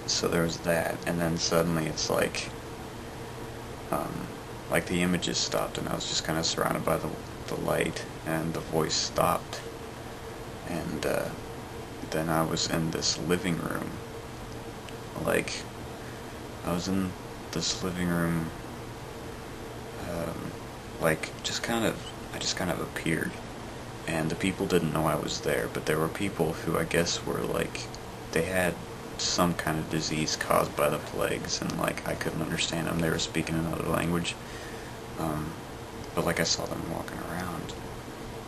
So there was that, and then suddenly it's like the images stopped, and I was just kind of surrounded by the light, and the voice stopped, and then I was in this living room. Like, I was in this living room, like, I just kind of appeared, and the people didn't know I was there, but there were people who I guess were like, they had some kind of disease caused by the plagues, and like I couldn't understand them. They were speaking another language, but like I saw them walking around,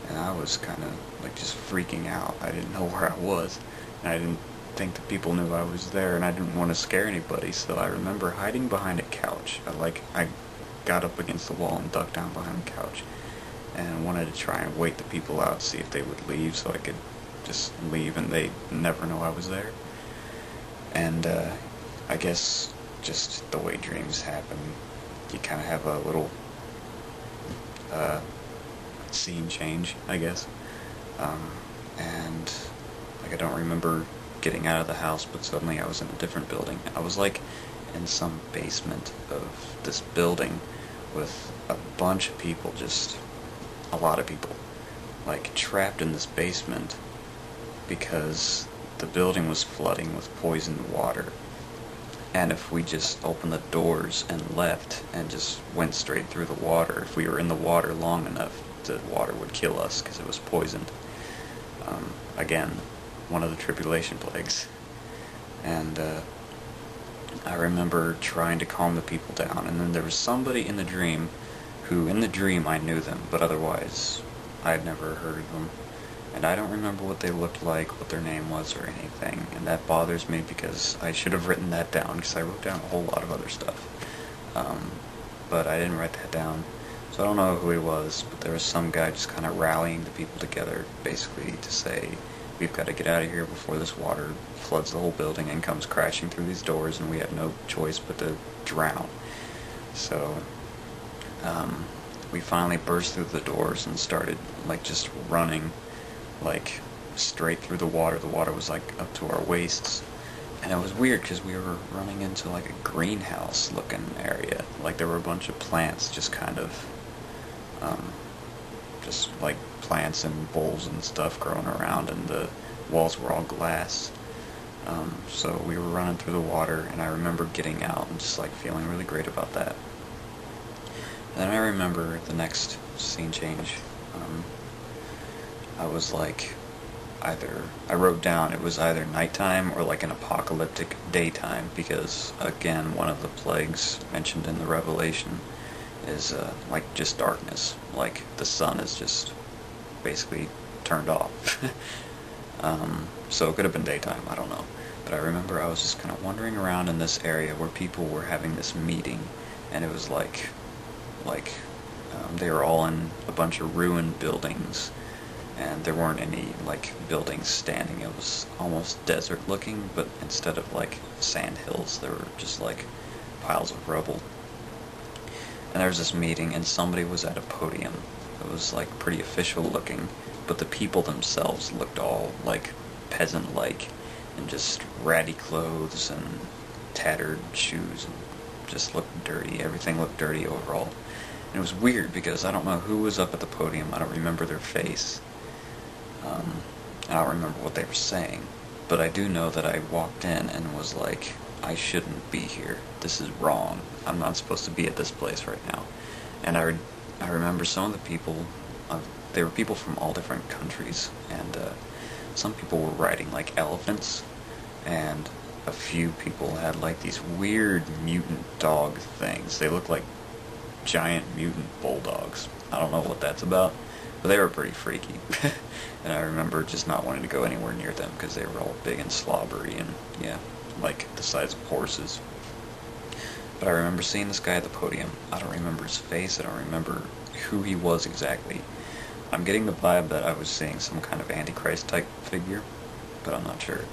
and I was kind of like just freaking out. I didn't know where I was, and I didn't think that people knew I was there, and I didn't want to scare anybody. So I remember hiding behind a couch. I got up against the wall and ducked down behind the couch, and wanted to try and wait the people out, see if they would leave, so I could just leave and they never know I was there. And I guess just the way dreams happen, you kind of have a little scene change, I guess. And like I don't remember getting out of the house, but suddenly I was in a different building. I was like in some basement of this building with a bunch of people, just a lot of people, like trapped in this basement because the building was flooding with poisoned water. And if we just opened the doors and left and just went straight through the water, if we were in the water long enough, the water would kill us because it was poisoned. Again, one of the tribulation plagues. And I remember trying to calm the people down, and then there was somebody in the dream who, in the dream, I knew them, but otherwise I had never heard of them. And I don't remember what they looked like, what their name was, or anything. And that bothers me because I should have written that down, because I wrote down a whole lot of other stuff. But I didn't write that down. So I don't know who he was, but there was some guy just kind of rallying the people together, basically to say, we've got to get out of here before this water floods the whole building and comes crashing through these doors, and we have no choice but to drown. So we finally burst through the doors and started like just running like straight through the water. The water was like up to our waists, and it was weird because we were running into like a greenhouse looking area. Like there were a bunch of plants just kind of just like plants and bowls and stuff growing around, and the walls were all glass. So we were running through the water, and I remember getting out and just like feeling really great about that. And then I remember the next scene change. I was like, I wrote down it was either nighttime or like an apocalyptic daytime, because again, one of the plagues mentioned in the Revelation is like just darkness, like the sun is just basically turned off. So it could have been daytime, I don't know. But I remember I was just kind of wandering around in this area where people were having this meeting, and it was like they were all in a bunch of ruined buildings, and there weren't any like buildings standing. It was almost desert looking, but instead of like sand hills, there were just like piles of rubble. And there was this meeting, and somebody was at a podium. It was like pretty official looking, but the people themselves looked all like peasant-like, and just ratty clothes and tattered shoes, and just looked dirty. Everything looked dirty overall. And it was weird because I don't know who was up at the podium. I don't remember their face. I don't remember what they were saying. But I do know that I walked in and was like, I shouldn't be here. This is wrong. I'm not supposed to be at this place right now. And I remember some of the people, they were people from all different countries, and some people were riding like elephants, and a few people had like these weird mutant dog things. They looked like giant mutant bulldogs. I don't know what that's about, but they were pretty freaky. And I remember just not wanting to go anywhere near them because they were all big and slobbery and, yeah, like the size of horses. But I remember seeing this guy at the podium. I don't remember his face. I don't remember who he was exactly. I'm getting the vibe that I was seeing some kind of Antichrist type figure, but I'm not sure.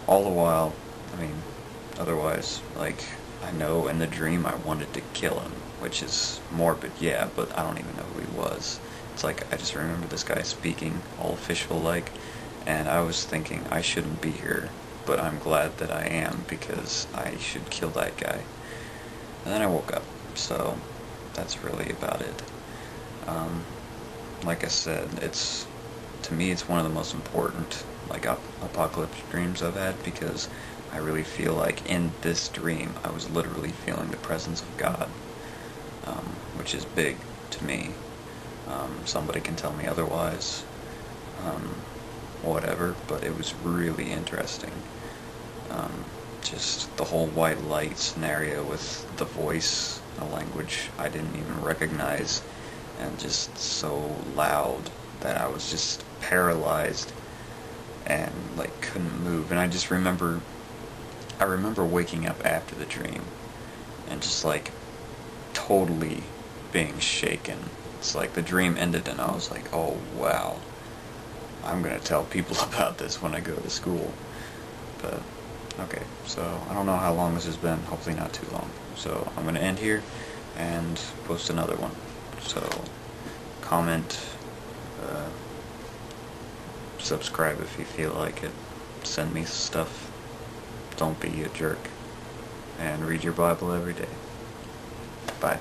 All the while, I mean, otherwise, like, I know in the dream I wanted to kill him, which is morbid, yeah, but I don't even know who he was. It's like, I just remember this guy speaking, all official-like, and I was thinking, I shouldn't be here, but I'm glad that I am, because I should kill that guy. And then I woke up, so that's really about it. Like I said, to me it's one of the most important apocalyptic dreams I've had, because I really feel like in this dream I was literally feeling the presence of God, which is big to me. Somebody can tell me otherwise, whatever, but it was really interesting. Just the whole white light scenario with the voice, a language I didn't even recognize, and just so loud that I was just paralyzed and like couldn't move. And I remember waking up after the dream and just like totally being shaken. It's like the dream ended and I was like, oh wow, I'm gonna tell people about this when I go to school. But okay, so I don't know how long this has been, hopefully not too long. So I'm gonna end here and post another one. So comment, subscribe if you feel like it, send me stuff, don't be a jerk, and read your Bible every day. Bye.